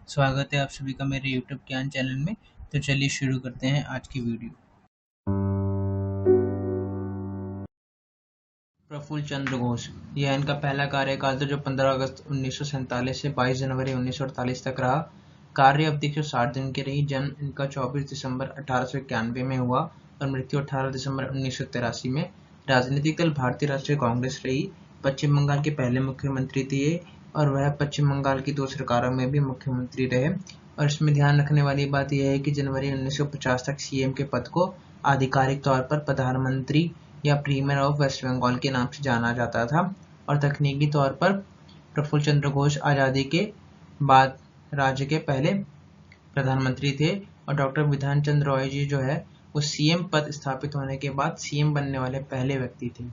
स्वागत है आप सभी का मेरे YouTube ज्ञान चैनल में। तो चलिए शुरू करते हैं आज की वीडियो। प्रफुल्ल चंद्र घोष, यह इनका पहला कार्यकाल था जो 15 अगस्त 1947 से 22 जनवरी 1948 तक रहा। कार्य अवधि 160 दिन की रही। जन्म इनका 24 दिसंबर 1891 में हुआ और मृत्यु 18 दिसंबर 1983 में। राजनीतिक दल भारतीय राष्ट्रीय कांग्रेस रही। पश्चिम बंगाल के पहले मुख्यमंत्री थे ये, और वह पश्चिम बंगाल की 2 सरकारों में भी मुख्यमंत्री रहे। और इसमें ध्यान रखने वाली बात यह है कि जनवरी 1950 तक सीएम के पद को आधिकारिक तौर पर प्रधानमंत्री या प्रीमियर ऑफ वेस्ट बंगाल के नाम से जाना जाता था। और तकनीकी तौर पर प्रफुल्ल चंद्र घोष आज़ादी के बाद राज्य के पहले प्रधानमंत्री थे। और डॉक्टर विधान चंद्र रॉय जी जो है वो सीएम पद स्थापित होने के बाद सीएम बनने वाले पहले व्यक्ति थे।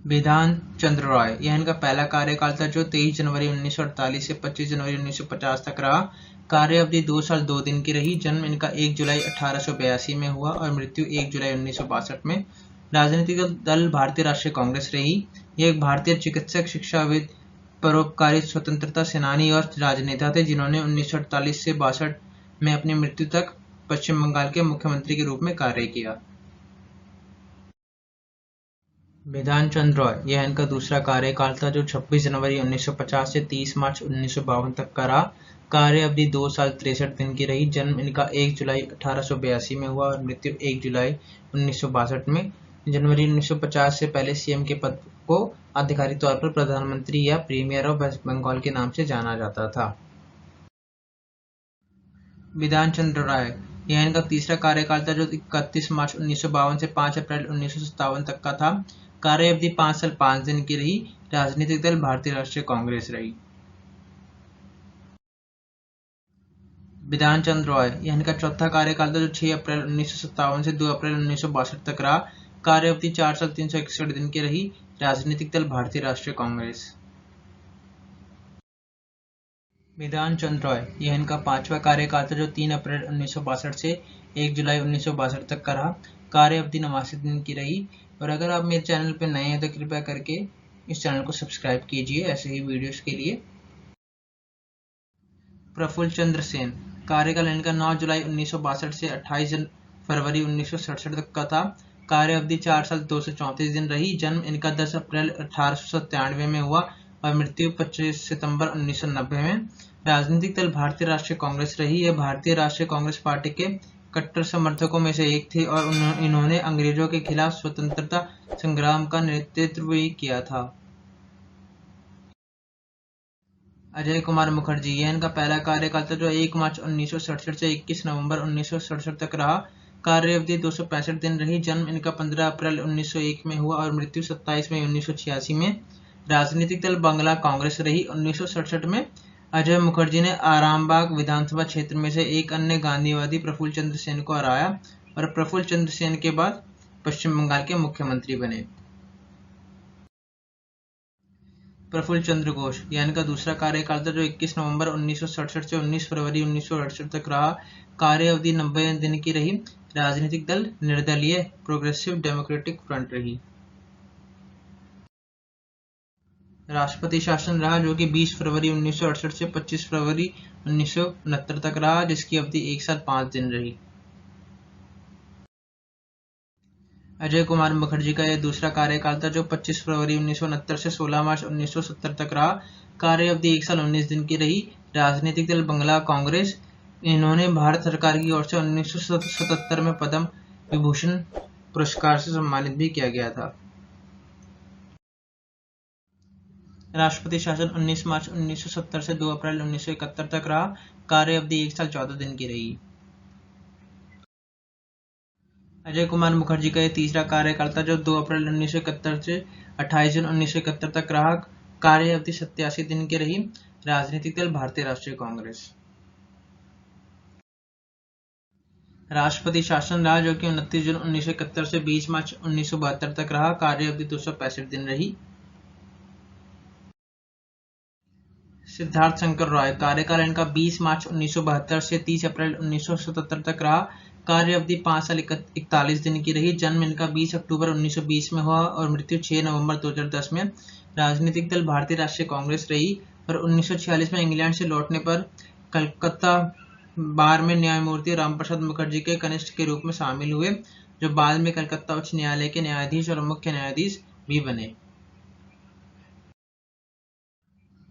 विधान चंद्र रॉय, यह इनका पहला कार्यकाल था जो 23 जनवरी 1948 से 25 जनवरी 1950 तक रहा। कार्य अवधि 2 साल 2 दिन की रही। जन्म इनका 1 जुलाई 1882 में हुआ और मृत्यु 1 जुलाई 1962 में। राजनीतिक दल भारतीय राष्ट्रीय कांग्रेस रही। यह एक भारतीय चिकित्सक, शिक्षाविद, परोपकारी, स्वतंत्रता सेनानी और राजनेता थे जिन्होंने 1948 से 62 में अपनी मृत्यु तक पश्चिम बंगाल के मुख्यमंत्री के रूप में कार्य किया। विधान चंद्र रॉय, यह इनका दूसरा कार्यकाल था जो 26 जनवरी 1950 से 30 मार्च 1952 तक का रहा। कार्य अवधि 2 साल 63 दिन की रही। जन्म इनका 1 जुलाई 1882 में हुआ और मृत्यु 1 जुलाई 1962 में। जनवरी 1950 से पहले सीएम के पद को आधिकारिक तौर पर प्रधानमंत्री या प्रीमियर ऑफ वेस्ट बंगाल के नाम से जाना जाता था। विधान चंद्र राय, यह इनका तीसरा कार्यकाल था जो 31 मार्च 1952 से 5 अप्रैल 1957 तक का था। कार्य अवधि 5 साल 5 दिन की रही। राजनीतिक दल भारतीय राष्ट्रीय कांग्रेस रही। विधान चंद्र रॉय, यह इनका चौथा कार्यकाल था जो 6 अप्रैल 1957 से 2 अप्रैल 1962 तक रहा। कार्य अवधि 4 साल 361 दिन की रही। राजनीतिक दल भारतीय राष्ट्रीय कांग्रेस। विधान चंद्र रॉय, यह इनका पांचवा कार्यकाल था जो 3 अप्रैल 1962 से 1 जुलाई 1962 तक का रहा। कार्य अवधि 89 दिन की रही। और अगर आप मेरे चैनल पर नए हैं तो कृपया करके इस चैनल को सब्सक्राइब कीजिए ऐसे ही वीडियोस के लिए। प्रफुल्ल चंद्र सेन, कार्यकाल इनका 9 जुलाई 1962 से 28 फरवरी 1967 तक का था। कार्य अवधि 4 साल 234 दिन रही। जन्म इनका 10 अप्रैल 1897 में हुआ और मृत्यु 25 सितंबर 1990 में। राजनीतिक दल भारतीय राष्ट्रीय कांग्रेस रही। यह भारतीय राष्ट्रीय कांग्रेस पार्टी के कट्टर समर्थकों में से एक थे और इन्होंने अंग्रेजों के खिलाफ स्वतंत्रता संग्राम का नेतृत्व भी किया था। अजय कुमार मुखर्जी, यह इनका पहला कार्यकाल था जो 1 मार्च 1967 से 21 नवंबर 1967 तक रहा। कार्य अवधि 265 दिन रही। जन्म इनका 15 अप्रैल 1901 में हुआ और मृत्यु 27 मई 1986 में। राजनीतिक दल बंगला कांग्रेस रही। 1967 में अजय मुखर्जी ने आरामबाग विधानसभा क्षेत्र में से एक अन्य गांधीवादी प्रफुल्ल चंद्र सेन को हराया और प्रफुल्ल चंद्र सेन के बाद पश्चिम बंगाल के मुख्यमंत्री बने। प्रफुल्ल चंद्र घोष, यह इनका दूसरा कार्यकाल था जो 21 नवंबर 1967 से 19 फरवरी 1968 तक रहा। कार्य अवधि 90 दिन की रही। राजनीतिक दल निर्दलीय प्रोग्रेसिव डेमोक्रेटिक फ्रंट रही। राष्ट्रपति शासन रहा जो कि 20 फरवरी 1968 से 25 फरवरी 1969 तक रहा, जिसकी अवधि 1 साल 5 दिन रही। अजय कुमार मुखर्जी का यह दूसरा कार्यकाल था जो 25 फरवरी 1969 से 16 मार्च 1970 तक रहा। कार्य अवधि 1 साल 19 दिन की रही। राजनीतिक दल बंगला कांग्रेस। इन्होंने भारत सरकार की ओर से 1977 में पद्म विभूषण पुरस्कार से सम्मानित भी किया गया था। राष्ट्रपति शासन 19 मार्च 1970 से 2 अप्रैल 1971 तक रहा। कार्य अवधि 1 साल 14 दिन की रही। अजय कुमार मुखर्जी का यह तीसरा कार्यकाल था जो 2 अप्रैल 1971 से 28 जून 1971 तक रहा। कार्य अवधि 87 दिन की रही। राजनीतिक दल भारतीय राष्ट्रीय कांग्रेस। राष्ट्रपति शासन रहा जो कि 29 जून 1971 से 20 मार्च 1972 तक रहा। कार्य अवधि 265 दिन रही। सिद्धार्थ शंकर रॉय, कार्यकाल इनका 20 मार्च 1972 से 30 अप्रैल 1977 तक रहा। कार्य अवधि 5 साल 41 दिन की रही। जन्म इनका 20 अक्टूबर 1920 में हुआ और मृत्यु 6 नवंबर 2010 में। राजनीतिक दल भारतीय राष्ट्रीय कांग्रेस रही और 1946 में इंग्लैंड से लौटने पर कलकत्ता बार में न्यायमूर्ति रामप्रसाद मुखर्जी के कनिष्ठ के रूप में शामिल हुए, जो बाद में कलकत्ता उच्च न्यायालय के न्यायाधीश और मुख्य न्यायाधीश भी बने।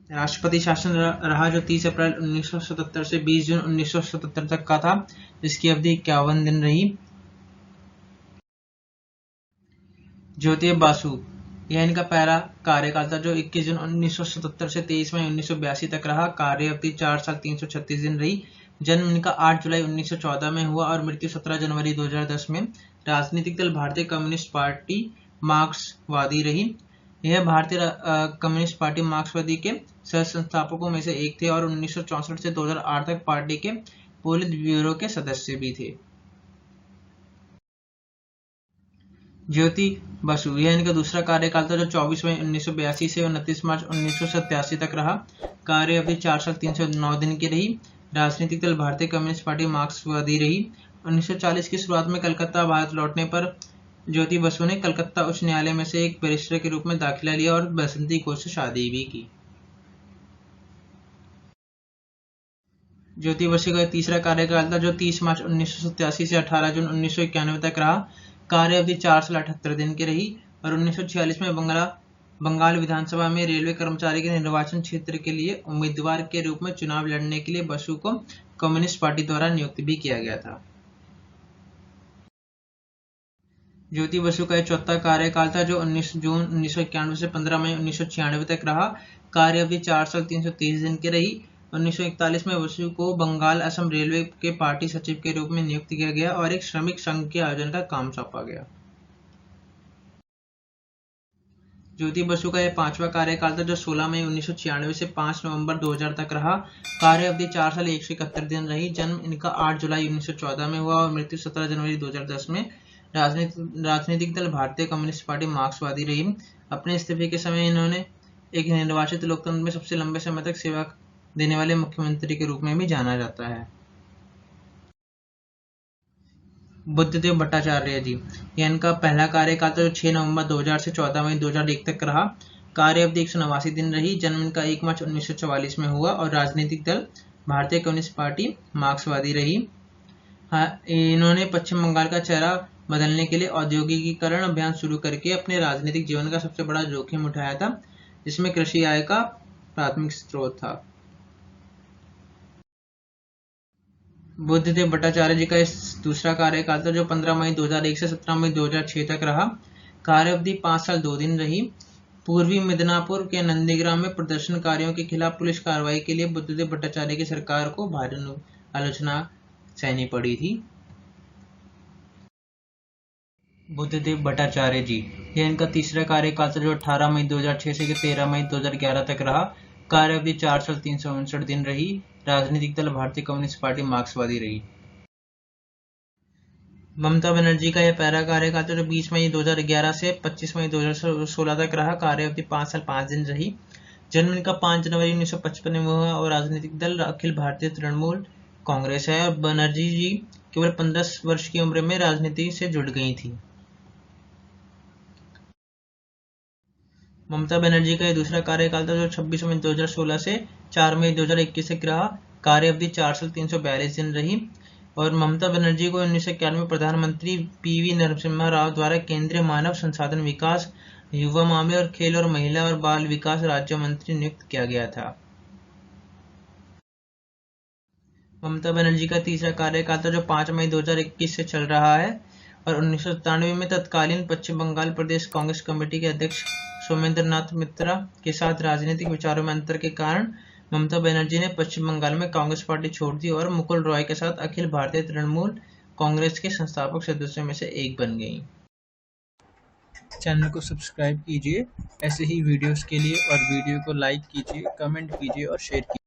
राष्ट्रपति शासन रहा जो 30 अप्रैल 1977 से 20 जून 1977 तक का था, जिसकी अवधि 51 दिन रही। ज्योति बासु, यह इनका पहला कार्यकाल था जो 21 जून 1977 से 23 मई 1982 तक रहा। कार्य अवधि 4 साल 336 दिन रही। जन्म इनका 8 जुलाई 1914 में हुआ और मृत्यु 17 जनवरी 2010 में। राजनीतिक दल भारतीय कम्युनिस्ट पार्टी मार्क्सवादी रही। यह भारतीय कम्युनिस्ट पार्टी मार्क्सवादी के सह संस्थापकों में से एक थे और 1964 से 2008 तक पार्टी के पोलित ब्यूरो के सदस्य भी थे। ज्योति बसु, यह इनका दूसरा कार्यकाल था जो 24 मई 1982 से 29 मार्च 1987 तक रहा। कार्य अवधि 4 साल 309 दिन की रही। राजनीतिक दल भारतीय कम्युनिस्ट पार्टी मार्क्सवादी रही। 1940 की शुरुआत में कलकत्ता भारत लौटने पर ज्योति बसु ने कलकत्ता उच्च न्यायालय में से एक बैरिस्टर के रूप में दाखिला लिया और बसंती कौर से शादी भी की। ज्योति बसु का तीसरा कार्यकाल था जो 30 मार्च 1987 से 18 जून 1991 तक रहा। कार्य अवधि 4 साल 78 दिन की रही और 1946 में बंगाल विधानसभा में रेलवे कर्मचारी के निर्वाचन क्षेत्र के लिए उम्मीदवार के रूप में चुनाव लड़ने के लिए बसु को कम्युनिस्ट पार्टी द्वारा नियुक्त भी किया गया था। ज्योति बसु का चौथा कार्यकाल था जो 19 जून 1991 से 15 मई 1996 तक रहा। कार्य अवधि 4 साल 330 दिन की रही। 1941 में बसु को बंगाल असम रेलवे के पार्टी सचिव के रूप में नियुक्त किया गया और एक श्रमिक संघ के आयोजन का काम सौंपा गया। ज्योति बसु का यह पांचवा कार्यकाल था जो 16 मई 1996 से 5 नवंबर 2000 तक रहा। कार्य अवधि 4 साल 171 दिन रही। जन्म इनका 8 जुलाई 1914 में हुआ और मृत्यु 17 जनवरी 2010 में। राजनीतिक दल भारतीय कम्युनिस्ट पार्टी मार्क्सवादी रही। अपने इस्तीफे के समय इन्होंने एक निर्वाचित लोकतंत्र में सबसे लंबे समय तक सेवा देने वाले मुख्यमंत्री के रूप में भी जाना जाता है। बुद्धदेव भट्टाचार्य जी, यह इनका पहला कार्यकाल था जो 6 नवंबर 2000 से 14 मई 2001 तक रहा। कार्य अवधि 189 दिन रही। जन्म इनका 1 मार्च 1944 में हुआ और राजनीतिक दल भारतीय कम्युनिस्ट पार्टी मार्क्सवादी रही। इन्होंने पश्चिम बंगाल का चेहरा बदलने के लिए औद्योगिकीकरण अभियान शुरू करके अपने राजनीतिक जीवन का सबसे बड़ा जोखिम उठाया था, जिसमें कृषि आय का प्राथमिक स्रोत था। बुद्धदेव भट्टाचार्य जी का इस दूसरा कार्यकाल था जो 15 मई 2001 से 17 मई 2006 तक रहा। कार्य अवधि 5 साल 2 दिन रही। पूर्वी मिदनापुर के नंदीग्राम में प्रदर्शनकारियों के खिलाफ पुलिस कार्रवाई के लिए बुद्धदेव भट्टाचार्य की सरकार को भारी आलोचना सहनी पड़ी थी। बुद्धदेव भट्टाचार्य जी, यह इनका तीसरा कार्यकाल था जो 18 मई 2006 से 13 मई 2011 तक रहा। कार्य अवधि 4 साल 359 दिन रही। राजनीतिक दल भारतीय कम्युनिस्ट पार्टी मार्क्सवादी रही। ममता बनर्जी का यह पहला कार्यकाल था जो 20 मई 2011 से 25 मई 2016 तक रहा। कार्य अवधि 5 साल 5 दिन रही। जन्म इनका 5 जनवरी 1955 में हुआ और राजनीतिक दल अखिल भारतीय तृणमूल कांग्रेस है और बनर्जी जी केवल 15 वर्ष की उम्र में राजनीति से जुड़ गई थी। ममता बनर्जी का यह दूसरा कार्यकाल था जो 26 मई 2016 से 4 मई 2021 तक रहा। कार्य अवधि 4 साल 342 दिन रही और ममता बनर्जी को 1991 में प्रधानमंत्री पीवी नरसिम्हा राव द्वारा केंद्रीय मानव संसाधन विकास, युवा मामले और खेल और महिला और बाल विकास राज्य मंत्री नियुक्त किया गया था। ममता बनर्जी का तीसरा कार्यकाल था जो 5 मई 2021 से चल रहा है और 1997 में तत्कालीन पश्चिम बंगाल प्रदेश कांग्रेस कमेटी के अध्यक्ष सोमेंद्र नाथ मित्रा के साथ राजनीतिक विचारों में अंतर के कारण ममता बनर्जी ने पश्चिम बंगाल में कांग्रेस पार्टी छोड़ दी और मुकुल रॉय के साथ अखिल भारतीय तृणमूल कांग्रेस के संस्थापक सदस्यों में से एक बन गई। चैनल को सब्सक्राइब कीजिए ऐसे ही वीडियोस के लिए और वीडियो को लाइक कीजिए, कमेंट कीजिए और शेयर कीजिए।